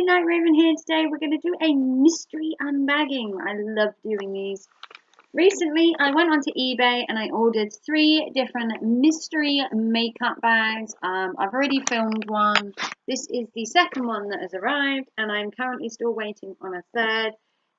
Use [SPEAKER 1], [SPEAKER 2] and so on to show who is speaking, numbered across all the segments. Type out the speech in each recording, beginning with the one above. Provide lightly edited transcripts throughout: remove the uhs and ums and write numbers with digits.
[SPEAKER 1] lovely Night Raven here. Today we're going to do a mystery unbagging. I love doing these. Recently I went onto eBay and I ordered 3 different mystery makeup bags. I've already filmed one. This is the second one that has arrived and I'm currently still waiting on a third.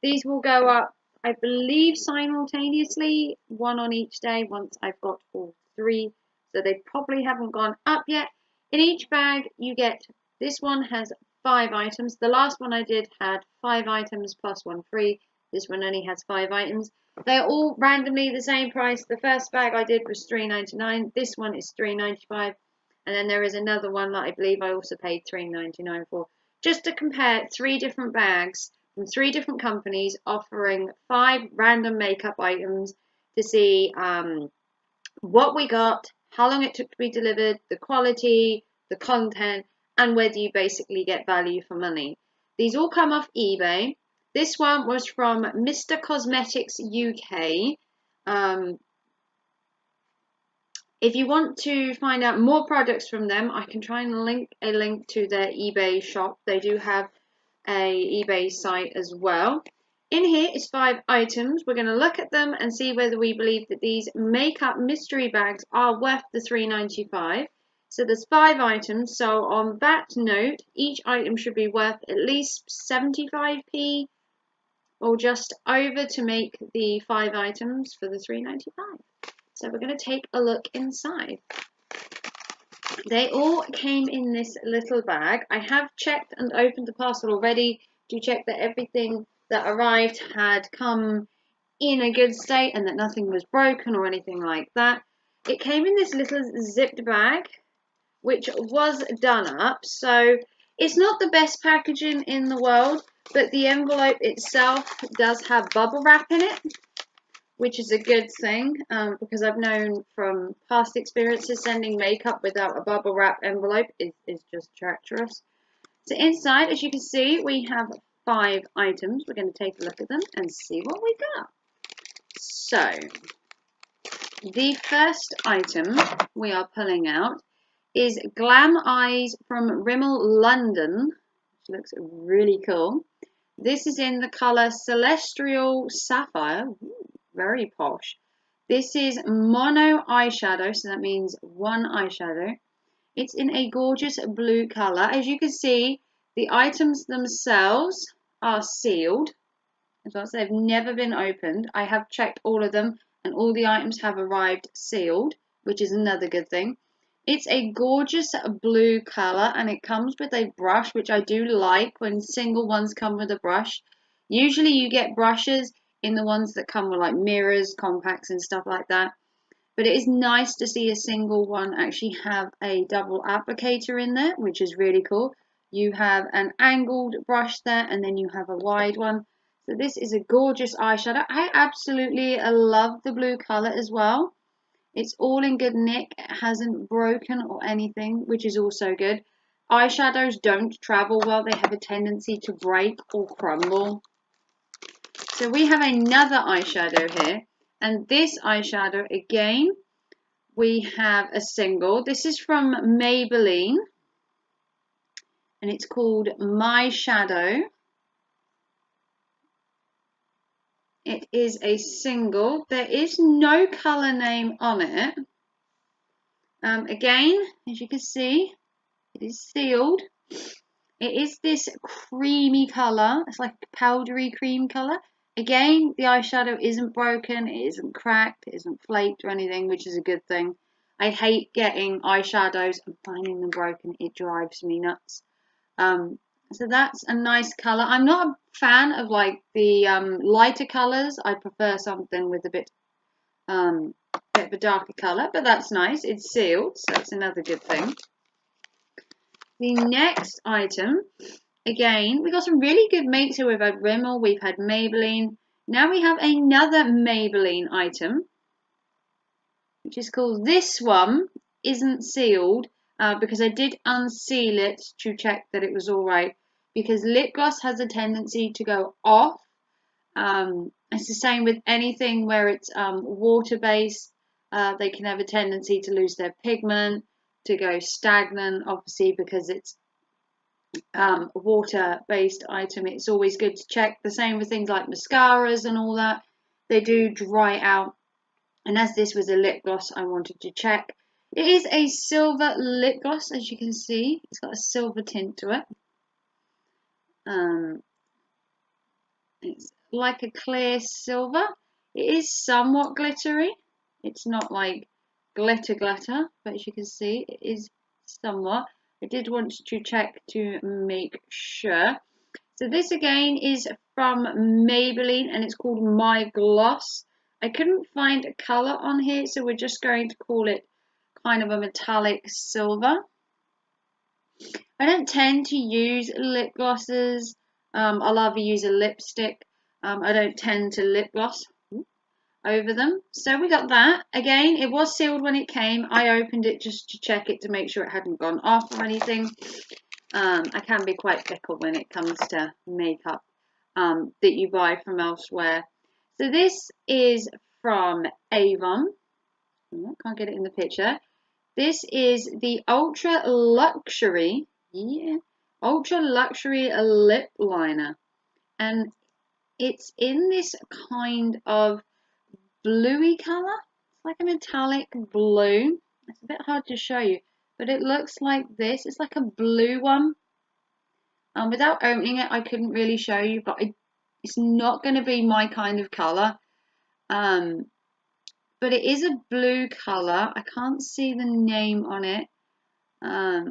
[SPEAKER 1] These will go up, I believe, simultaneously, one on each day once I've got all 3. So they probably haven't gone up yet. In each bag you get, this one has 5 items. The last one I did had 5 items plus 1 free. This one only has 5 items. They're all randomly the same price. The first bag I did was $3.99. This one is $3.95. And then there is another one that I believe I also paid $3.99 for. Just to compare 3 different bags from 3 different companies offering 5 random makeup items to see what we got, how long it took to be delivered, the quality, the content, and whether you basically get value for money. These all come off eBay. This one was from MRCOSMETICSUK. If you want to find out more products from them, I can try and link a link to their eBay shop. They do have a eBay site as well. In here is 5 items. We're going to look at them and see whether we believe that these makeup mystery bags are worth the $3.95. So there's 5 items. So on that note, each item should be worth at least 75p or just over to make the 5 items for the $3.95. So we're going to take a look inside. They all came in this little bag. I have checked and opened the parcel already to check that everything that arrived had come in a good state and that nothing was broken or anything like that. It came in this little zipped bag, which was done up. So it's not the best packaging in the world, but the envelope itself does have bubble wrap in it, which is a good thing, because I've known from past experiences sending makeup without a bubble wrap envelope is just treacherous. So inside, as you can see, we have 5 items. We're going to take a look at them and see what we got. So the first item we are pulling out is Glam Eyes from Rimmel London, which looks really cool. This is in the colour Celestial Sapphire. Ooh, very posh. This is mono eyeshadow, so that means 1 eyeshadow. It's in a gorgeous blue colour. As you can see, the items themselves are sealed, as well as they've never been opened. I have checked all of them and all the items have arrived sealed, which is another good thing. It's a gorgeous blue colour and it comes with a brush, which I do like when single ones come with a brush. Usually you get brushes in the ones that come with like mirrors, compacts and stuff like that. But it is nice to see a single one actually have a double applicator in there, which is really cool. You have an angled brush there and then you have a wide one. So this is a gorgeous eyeshadow. I absolutely love the blue colour as well. It's all in good nick. It hasn't broken or anything, which is also good. Eyeshadows don't travel well. They have a tendency to break or crumble. So we have another eyeshadow here. And this eyeshadow, again, we have a single. This is from Maybelline. And it's called My Shadow. It is a single. There is no colour name on it. Again, as you can see, it is sealed. It is this creamy colour. It's like a powdery cream colour. Again, the eyeshadow isn't broken, it isn't cracked, it isn't flaked or anything, which is a good thing. I hate getting eyeshadows and finding them broken. It drives me nuts. So that's a nice colour. I'm not a fan of like the lighter colours. I prefer something with a bit of a darker colour, but that's nice. It's sealed, so that's another good thing. The next item, again, we got some really good makes here. We've had Rimmel, we've had Maybelline. Now we have another Maybelline item, which is called, this one isn't sealed because I did unseal it to check that it was all right, because lip gloss has a tendency to go off. It's the same with anything where it's water-based. They can have a tendency to lose their pigment, to go stagnant, obviously, because it's water-based item. It's always good to check. The same with things like mascaras and all that. They do dry out. And as this was a lip gloss, I wanted to check. It is a silver lip gloss, as you can see. It's got a silver tint to it. It's like a clear silver. It is somewhat glittery. It's not like glitter, but as you can see, it is somewhat. I did want to check to make sure. So this again is from Maybelline and it's called My Gloss. I couldn't find a colour on here, so we're just going to call it kind of a metallic silver. I don't tend to use lip glosses. I'll either use a lipstick. I don't tend to lip gloss over them. So we got that. Again, it was sealed when it came. I opened it just to check it to make sure it hadn't gone off or anything. I can be quite fickle when it comes to makeup that you buy from elsewhere. So this is from Avon. I can't get it in the picture. This is the Ultra Luxury lip liner, and it's in this kind of bluey color. It's like a metallic blue. It's a bit hard to show you, but it looks like this. It's like a blue one. Without opening it, I couldn't really show you, but it's not going to be my kind of color. But it is a blue color. I can't see the name on it. I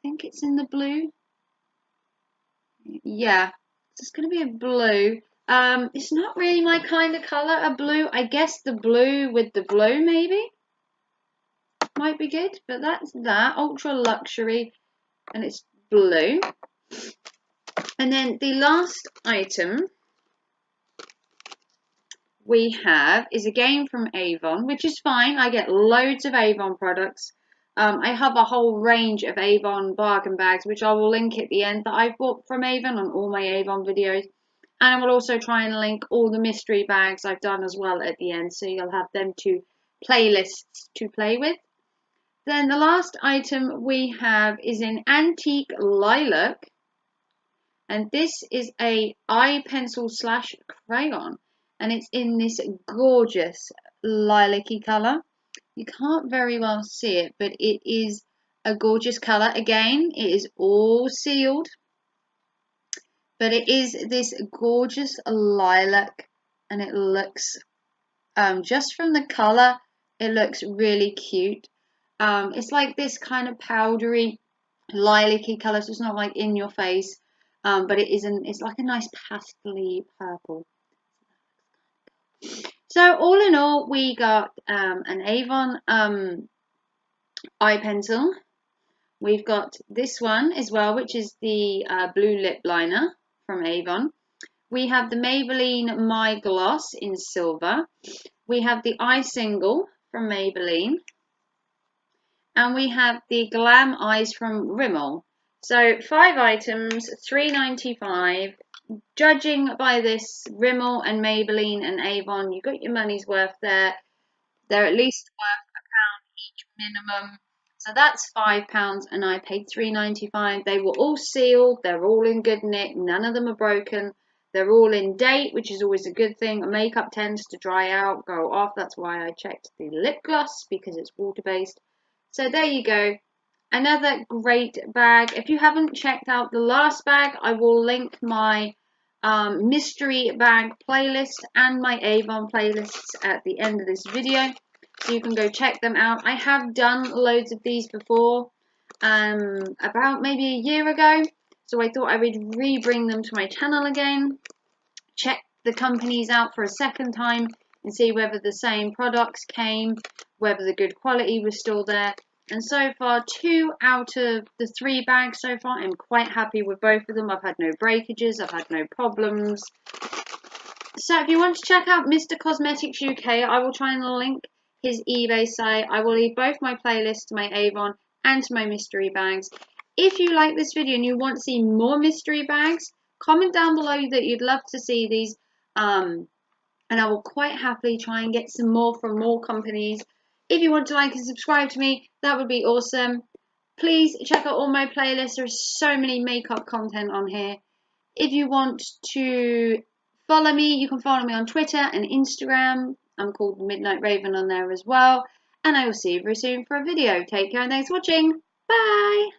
[SPEAKER 1] think it's in the blue. Yeah, it's going to be a blue. It's not really my kind of color, a blue. I guess the blue with the blue maybe might be good, but that's that. Ultra Luxury, and it's blue. And then the last item we have is again from Avon, which is fine. I get loads of Avon products. I have a whole range of Avon bargain bags, which I will link at the end, that I've bought from Avon on all my Avon videos. And I will also try and link all the mystery bags I've done as well at the end, so you'll have them two playlists to play with. Then the last item we have is in Antique Lilac, and this is a eye pencil slash crayon, and it's in this gorgeous lilac-y colour. You can't very well see it, but it is a gorgeous colour. Again, it is all sealed, but it is this gorgeous lilac, and it looks, just from the colour, it looks really cute. It's like this kind of powdery lilac-y colour, so it's not like in your face, but it's like a nice pastel-y purple. So all in all, we got an Avon eye pencil. We've got this one as well, which is the blue lip liner from Avon. We have the Maybelline My Gloss in silver. We have the eye single from Maybelline. And we have the Glam Eyes from Rimmel. So 5 items, $3.95. Judging by this, Rimmel and Maybelline and Avon, you got your money's worth there. They're at least worth £1 each minimum. So that's £5 and I paid $3.95. They were all sealed. They're all in good nick. None of them are broken. They're all in date, which is always a good thing. Makeup tends to dry out, go off. That's why I checked the lip gloss, because it's water-based. So there you go. Another great bag. If you haven't checked out the last bag, I will link my mystery bag playlist and my Avon playlists at the end of this video, so you can go check them out. I have done loads of these before, about maybe a year ago, so I thought I would re-bring them to my channel again, check the companies out for a second time and see whether the same products came, whether the good quality was still there. And so far, 2 out of the 3 bags so far, I'm quite happy with both of them. I've had no breakages, I've had no problems. So if you want to check out Mr. Cosmetics UK, I will try and link his eBay site. I will leave both my playlists to my Avon and to my mystery bags. If you like this video and you want to see more mystery bags, comment down below that you'd love to see these. And I will quite happily try and get some more from more companies. If you want to like and subscribe to me, that would be awesome. Please check out all my playlists. There is so many makeup content on here. If you want to follow me, you can follow me on Twitter and Instagram. I'm called Midnight Raven on there as well. And I will see you very soon for a video. Take care and thanks for watching. Bye!